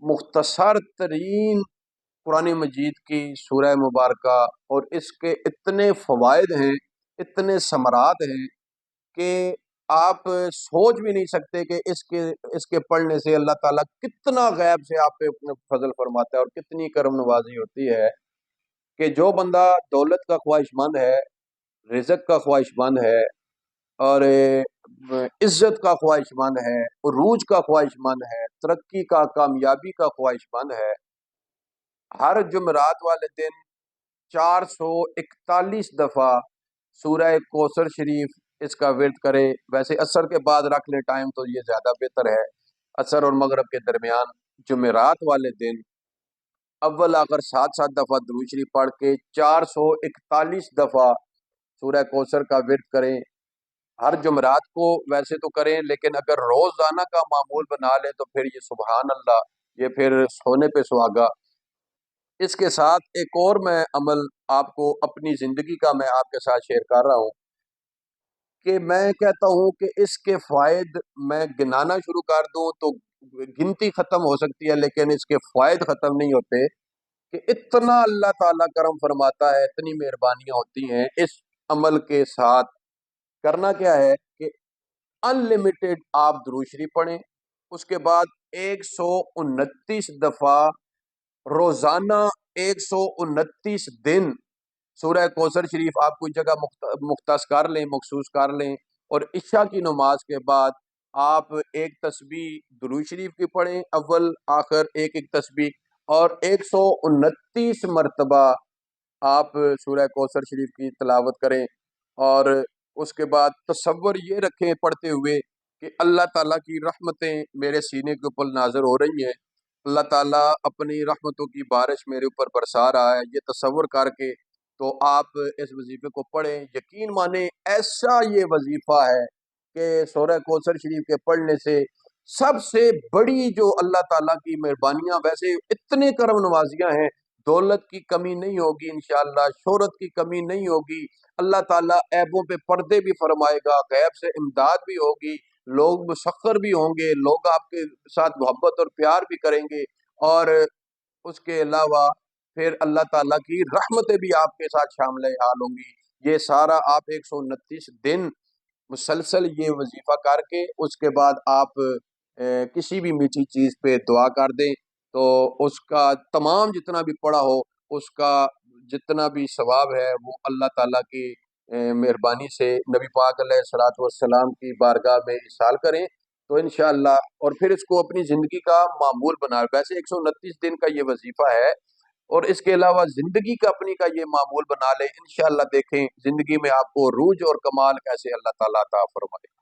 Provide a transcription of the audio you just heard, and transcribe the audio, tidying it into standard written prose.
مختصر ترین قرآن مجید کی سورہ مبارکہ، اور اس کے اتنے فوائد ہیں، اتنے ثمرات ہیں کہ آپ سوچ بھی نہیں سکتے کہ اس کے پڑھنے سے اللہ تعالیٰ کتنا غیب سے آپ پہ اپنے فضل فرماتا ہے اور کتنی کرم نوازی ہوتی ہے کہ جو بندہ دولت کا خواہش مند ہے، رزق کا خواہش مند ہے، اور عزت کا خواہش مند ہے، عروج کا خواہش مند ہے، ترقی کا، کامیابی کا خواہش مند ہے، ہر جمعرات والے دن 441 دفعہ سورہ کوثر شریف اس کا ورد کرے۔ ویسے عصر کے بعد رکھ لے ٹائم تو یہ زیادہ بہتر ہے، عصر اور مغرب کے درمیان جمعرات والے دن اول آخر 7 دفعہ درود شریف پڑھ کے 441 دفعہ سورہ کوثر کا ورد کریں۔ ہر جمعرات کو ویسے تو کریں، لیکن اگر روزانہ کا معمول بنا لیں تو پھر یہ سبحان اللہ، یہ پھر سونے پہ سہاگا۔ اس کے ساتھ ایک اور میں عمل آپ کو اپنی زندگی کا میں آپ کے ساتھ شیئر کر رہا ہوں کہ میں کہتا ہوں کہ اس کے فوائد میں گنانا شروع کر دوں تو گنتی ختم ہو سکتی ہے، لیکن اس کے فوائد ختم نہیں ہوتے کہ اتنا اللہ تعالیٰ کرم فرماتا ہے، اتنی مہربانیاں ہوتی ہیں اس عمل کے ساتھ۔ کرنا کیا ہے کہ ان لمیٹڈ آپ درود شریف پڑھیں، اس کے بعد 129 دفعہ روزانہ 129 دن سورہ کوثر شریف آپ کوئی جگہ مختص کر لیں، مخصوص کر لیں، اور عشاء کی نماز کے بعد آپ ایک تسبیح درود شریف کی پڑھیں، اول آخر ایک ایک تسبیح، اور 129 مرتبہ آپ سورہ کوثر شریف کی تلاوت کریں، اور اس کے بعد تصور یہ رکھیں پڑھتے ہوئے کہ اللہ تعالیٰ کی رحمتیں میرے سینے کے اوپر نازل ہو رہی ہیں، اللہ تعالیٰ اپنی رحمتوں کی بارش میرے اوپر برسا رہا ہے، یہ تصور کر کے تو آپ اس وظیفے کو پڑھیں۔ یقین مانیں ایسا یہ وظیفہ ہے کہ سورہ کوثر شریف کے پڑھنے سے سب سے بڑی جو اللہ تعالیٰ کی مہربانیاں، ویسے اتنے کرم نوازیاں ہیں، دولت کی کمی نہیں ہوگی انشاءاللہ، شہرت کی کمی نہیں ہوگی، اللہ تعالیٰ عیبوں پہ پردے بھی فرمائے گا، غیب سے امداد بھی ہوگی، لوگ مسخر بھی ہوں گے، لوگ آپ کے ساتھ محبت اور پیار بھی کریں گے، اور اس کے علاوہ پھر اللہ تعالیٰ کی رحمتیں بھی آپ کے ساتھ شامل حال ہوں گی۔ یہ سارا آپ 129 دن مسلسل یہ وظیفہ کر کے اس کے بعد آپ کسی بھی میٹھی چیز پہ دعا کر دیں تو اس کا تمام جتنا بھی پڑا ہو اس کا جتنا بھی ثواب ہے وہ اللہ تعالیٰ کی مہربانی سے نبی پاک علیہ الصلوۃ والسلام کی بارگاہ میں اصال کریں تو انشاءاللہ، اور پھر اس کو اپنی زندگی کا معمول بنائیں۔ ویسے 129 دن کا یہ وظیفہ ہے، اور اس کے علاوہ زندگی کا اپنی کا یہ معمول بنا لیں، انشاءاللہ دیکھیں زندگی میں آپ کو عروج اور کمال کیسے اللہ تعالیٰ عطا فرمائے۔